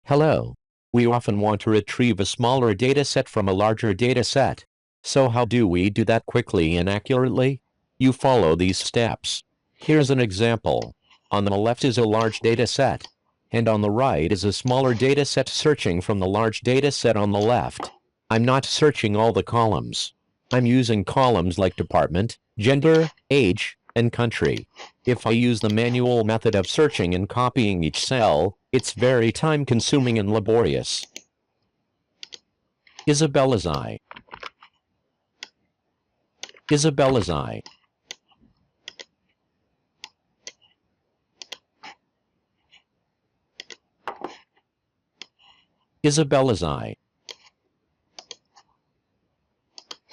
Hello. We often want to retrieve a smaller dataset from a larger dataset. So how do we do that quickly and accurately? You follow these steps. Here's an example. On the left is a large dataset, and on the right is a smaller dataset searching from the large dataset on the left. I'm not searching all the columns. I'm using columns like department, gender, age, and country. If I use the manual method of searching and copying each cell, it's very time-consuming and laborious. Isabella's eye. Isabella's eye. Isabella's eye.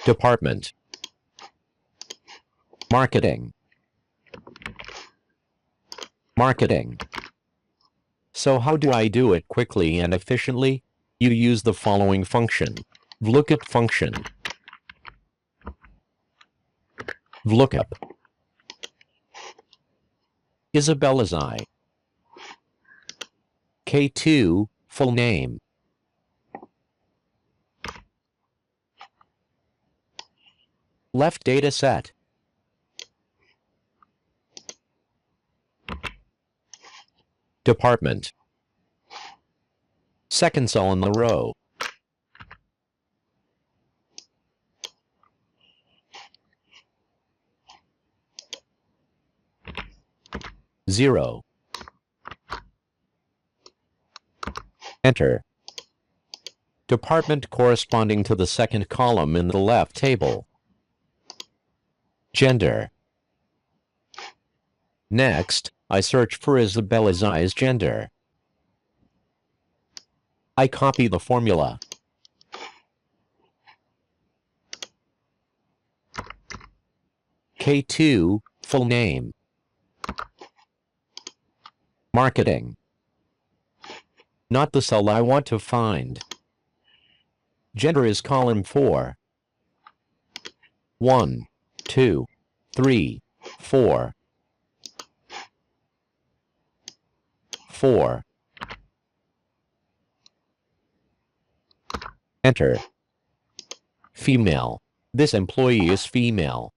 Department. Marketing. Marketing. So how do I do it quickly and efficiently? You use the following function. VLOOKUP function. VLOOKUP. Isabella's eye. K2, full name. Left data set. Department. Second cell in the row. Zero. Enter. Department corresponding to the second column in the left table. Gender. Next, I search for Isabella's eye's gender. I copy the formula. K2, full name. Marketing. Not the cell I want to find. Gender is column 4. 1, 2, 3, 4. 4. Enter. Female. This employee is female.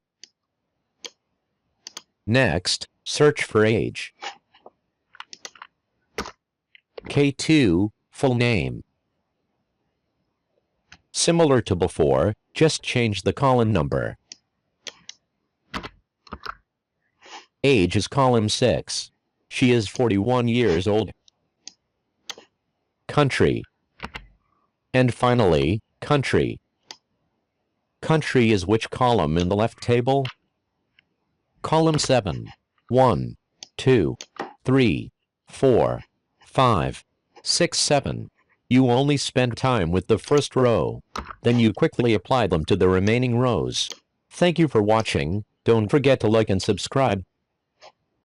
Next, search for age. K2, full name. Similar to before, just change the column number. Age is column 6. She is 41 years old. Country. And finally, country. Country is which column in the left table? Column 7. 1, 2, 3, 4, 5, 6, 7. You only spend time with the first row. Then you quickly apply them to the remaining rows. Thank you for watching. Don't forget to like and subscribe.